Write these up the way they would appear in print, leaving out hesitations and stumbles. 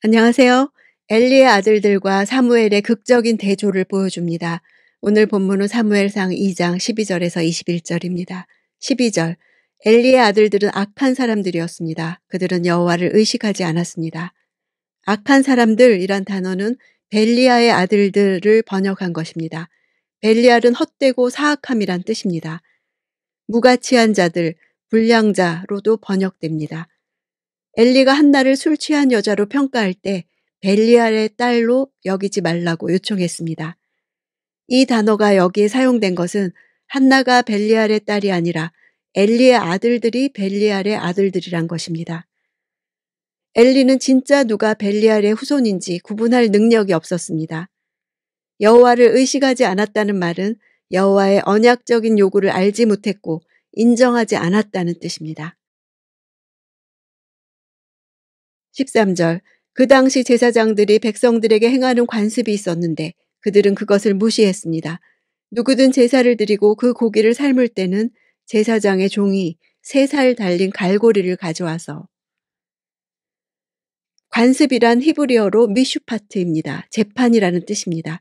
안녕하세요. 엘리의 아들들과 사무엘의 극적인 대조를 보여줍니다. 오늘 본문은 사무엘상 2장 12절에서 21절입니다. 12절. 엘리의 아들들은 악한 사람들이었습니다. 그들은 여호와를 의식하지 않았습니다. 악한 사람들이란 단어는 벨리아의 아들들을 번역한 것입니다. 벨리알은 헛되고 사악함이란 뜻입니다. 무가치한 자들, 불량자로도 번역됩니다. 엘리가 한나를 술 취한 여자로 평가할 때 벨리알의 딸로 여기지 말라고 요청했습니다. 이 단어가 여기에 사용된 것은 한나가 벨리알의 딸이 아니라 엘리의 아들들이 벨리알의 아들들이란 것입니다. 엘리는 진짜 누가 벨리알의 후손인지 구분할 능력이 없었습니다. 여호와를 의식하지 않았다는 말은 여호와의 언약적인 요구를 알지 못했고 인정하지 않았다는 뜻입니다. 13절. 그 당시 제사장들이 백성들에게 행하는 관습이 있었는데 그들은 그것을 무시했습니다. 누구든 제사를 드리고 그 고기를 삶을 때는 제사장의 종이 3살 달린 갈고리를 가져와서 관습이란 히브리어로 미슈파트입니다. 재판이라는 뜻입니다.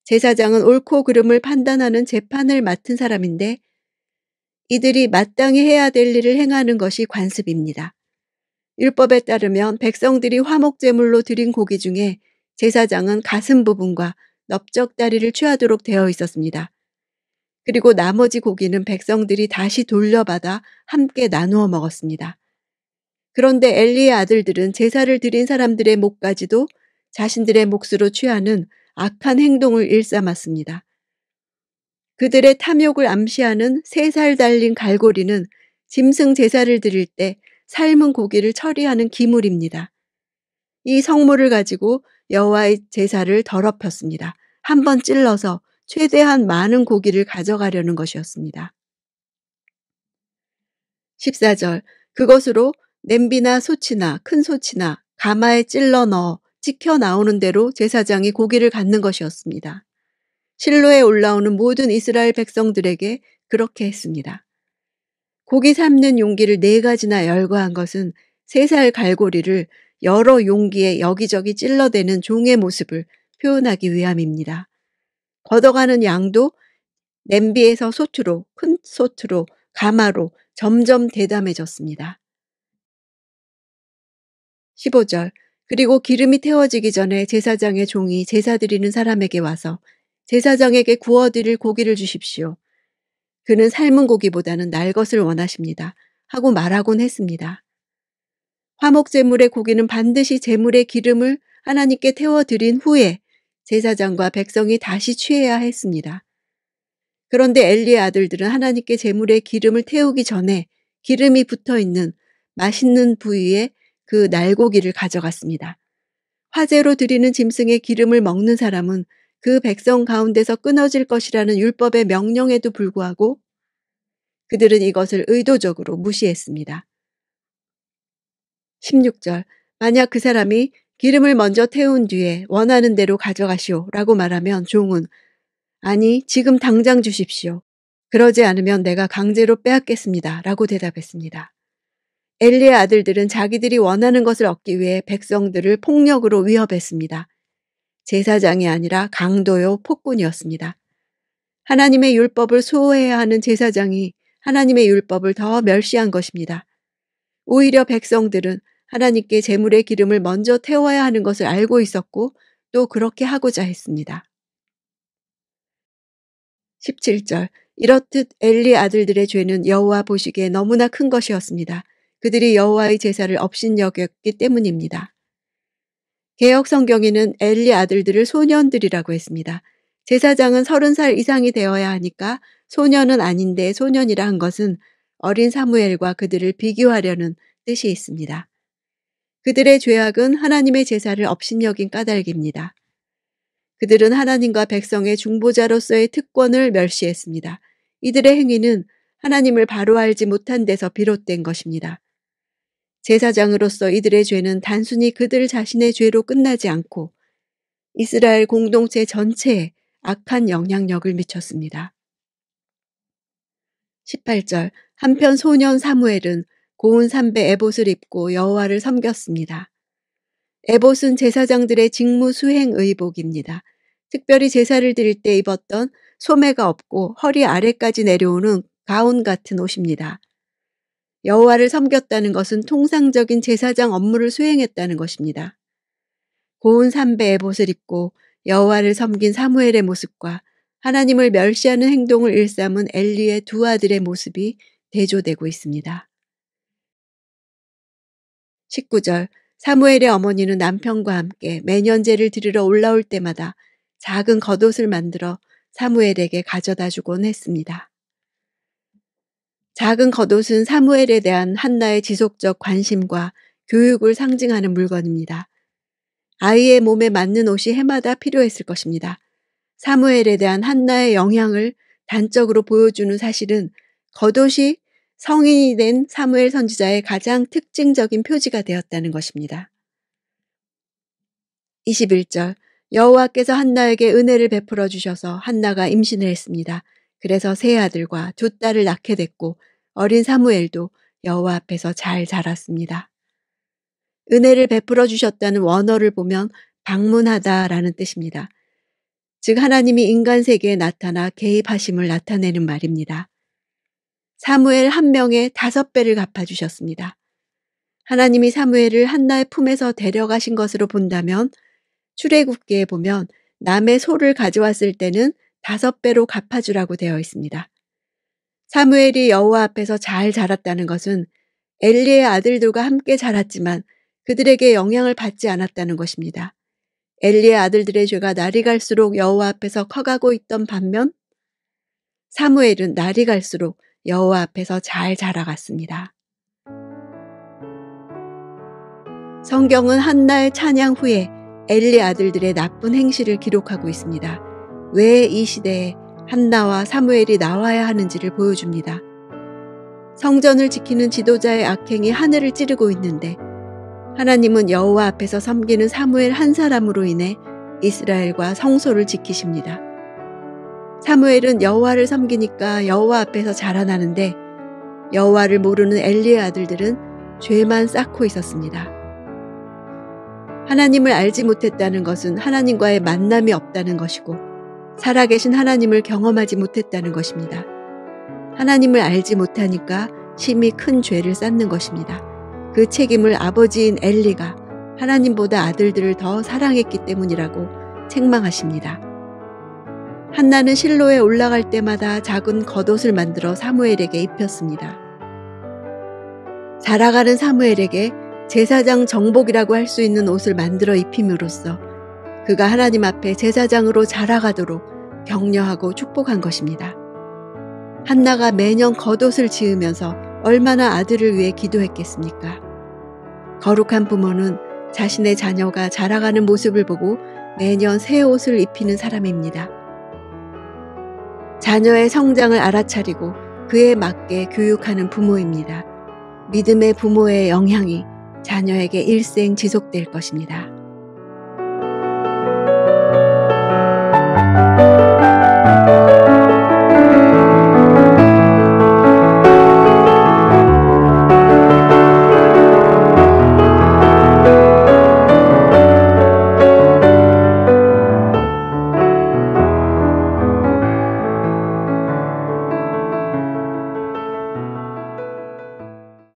제사장은 옳고 그름을 판단하는 재판을 맡은 사람인데 이들이 마땅히 해야 될 일을 행하는 것이 관습입니다. 율법에 따르면 백성들이 화목제물로 드린 고기 중에 제사장은 가슴 부분과 넓적다리를 취하도록 되어 있었습니다. 그리고 나머지 고기는 백성들이 다시 돌려받아 함께 나누어 먹었습니다. 그런데 엘리의 아들들은 제사를 드린 사람들의 목까지도 자신들의 몫으로 취하는 악한 행동을 일삼았습니다. 그들의 탐욕을 암시하는 3살 달린 갈고리는 짐승 제사를 드릴 때 삶은 고기를 처리하는 기물입니다. 이 성물을 가지고 여호와의 제사를 더럽혔습니다. 한번 찔러서 최대한 많은 고기를 가져가려는 것이었습니다. 14절. 그것으로 냄비나 소치나 큰 소치나 가마에 찔러 넣어 찍혀 나오는 대로 제사장이 고기를 갖는 것이었습니다. 실로에 올라오는 모든 이스라엘 백성들에게 그렇게 했습니다. 고기 삶는 용기를 4가지나 열거한 것은 3살 갈고리를 여러 용기에 여기저기 찔러대는 종의 모습을 표현하기 위함입니다. 걷어가는 양도 냄비에서 솥으로, 큰 솥으로, 가마로 점점 대담해졌습니다. 15절. 그리고 기름이 태워지기 전에 제사장의 종이 제사 드리는 사람에게 와서 제사장에게 구워드릴 고기를 주십시오. 그는 삶은 고기보다는 날 것을 원하십니다. 하고 말하곤 했습니다. 화목제물의 고기는 반드시 제물의 기름을 하나님께 태워드린 후에 제사장과 백성이 다시 취해야 했습니다. 그런데 엘리의 아들들은 하나님께 제물의 기름을 태우기 전에 기름이 붙어있는 맛있는 부위에 그 날고기를 가져갔습니다. 화제로 드리는 짐승의 기름을 먹는 사람은 그 백성 가운데서 끊어질 것이라는 율법의 명령에도 불구하고 그들은 이것을 의도적으로 무시했습니다. 16절. 만약 그 사람이 기름을 먼저 태운 뒤에 원하는 대로 가져가시오 라고 말하면 종은 아니 지금 당장 주십시오. 그러지 않으면 내가 강제로 빼앗겠습니다 라고 대답했습니다. 엘리의 아들들은 자기들이 원하는 것을 얻기 위해 백성들을 폭력으로 위협했습니다. 제사장이 아니라 강도요 폭군이었습니다. 하나님의 율법을 수호해야 하는 제사장이 하나님의 율법을 더 멸시한 것입니다. 오히려 백성들은 하나님께 제물의 기름을 먼저 태워야 하는 것을 알고 있었고 또 그렇게 하고자 했습니다. 17절. 이렇듯 엘리 아들들의 죄는 여호와 보시기에 너무나 큰 것이었습니다. 그들이 여호와의 제사를 업신여겼기 때문입니다. 개역 성경에는 엘리 아들들을 소년들이라고 했습니다. 제사장은 30살 이상이 되어야 하니까 소년은 아닌데 소년이라 한 것은 어린 사무엘과 그들을 비교하려는 뜻이 있습니다. 그들의 죄악은 하나님의 제사를 업신여긴 까닭입니다. 그들은 하나님과 백성의 중보자로서의 특권을 멸시했습니다. 이들의 행위는 하나님을 바로 알지 못한 데서 비롯된 것입니다. 제사장으로서 이들의 죄는 단순히 그들 자신의 죄로 끝나지 않고 이스라엘 공동체 전체에 악한 영향력을 미쳤습니다. 18절. 한편 소년 사무엘은 고운 삼배 에봇을 입고 여호와를 섬겼습니다. 에봇은 제사장들의 직무 수행 의복입니다. 특별히 제사를 드릴 때 입었던 소매가 없고 허리 아래까지 내려오는 가운 같은 옷입니다. 여호와를 섬겼다는 것은 통상적인 제사장 업무를 수행했다는 것입니다. 고운 삼배 에봇을 입고 여호와를 섬긴 사무엘의 모습과 하나님을 멸시하는 행동을 일삼은 엘리의 두 아들의 모습이 대조되고 있습니다. 19절 사무엘의 어머니는 남편과 함께 매년 제를 드리러 올라올 때마다 작은 겉옷을 만들어 사무엘에게 가져다 주곤 했습니다. 작은 겉옷은 사무엘에 대한 한나의 지속적 관심과 교육을 상징하는 물건입니다. 아이의 몸에 맞는 옷이 해마다 필요했을 것입니다. 사무엘에 대한 한나의 영향을 단적으로 보여주는 사실은 겉옷이 성인이 된 사무엘 선지자의 가장 특징적인 표지가 되었다는 것입니다. 21절 여호와께서 한나에게 은혜를 베풀어 주셔서 한나가 임신을 했습니다. 그래서 세 아들과 두 딸을 낳게 됐고 어린 사무엘도 여호와 앞에서 잘 자랐습니다. 은혜를 베풀어 주셨다는 원어를 보면 방문하다라는 뜻입니다. 즉 하나님이 인간 세계에 나타나 개입하심을 나타내는 말입니다. 사무엘 한 명에 5배를 갚아주셨습니다. 하나님이 사무엘을 한나의 품에서 데려가신 것으로 본다면 출애굽기에 보면 남의 소를 가져왔을 때는 5배로 갚아주라고 되어 있습니다. 사무엘이 여호와 앞에서 잘 자랐다는 것은 엘리의 아들들과 함께 자랐지만 그들에게 영향을 받지 않았다는 것입니다. 엘리의 아들들의 죄가 날이 갈수록 여호와 앞에서 커가고 있던 반면 사무엘은 날이 갈수록 여호와 앞에서 잘 자라갔습니다. 성경은 한나의 찬양 후에 엘리 아들들의 나쁜 행실을 기록하고 있습니다. 왜 이 시대에 한나와 사무엘이 나와야 하는지를 보여줍니다. 성전을 지키는 지도자의 악행이 하늘을 찌르고 있는데 하나님은 여호와 앞에서 섬기는 사무엘 한 사람으로 인해 이스라엘과 성소를 지키십니다. 사무엘은 여호와를 섬기니까 여호와 앞에서 자라나는데 여호와를 모르는 엘리의 아들들은 죄만 쌓고 있었습니다. 하나님을 알지 못했다는 것은 하나님과의 만남이 없다는 것이고 살아계신 하나님을 경험하지 못했다는 것입니다. 하나님을 알지 못하니까 심히 큰 죄를 쌓는 것입니다. 그 책임을 아버지인 엘리가 하나님보다 아들들을 더 사랑했기 때문이라고 책망하십니다. 한나는 실로에 올라갈 때마다 작은 겉옷을 만들어 사무엘에게 입혔습니다. 자라가는 사무엘에게 제사장 정복이라고 할 수 있는 옷을 만들어 입힘으로써 그가 하나님 앞에 제사장으로 자라가도록 격려하고 축복한 것입니다. 한나가 매년 겉옷을 지으면서 얼마나 아들을 위해 기도했겠습니까? 거룩한 부모는 자신의 자녀가 자라가는 모습을 보고 매년 새 옷을 입히는 사람입니다. 자녀의 성장을 알아차리고 그에 맞게 교육하는 부모입니다. 믿음의 부모의 영향이 자녀에게 일생 지속될 것입니다.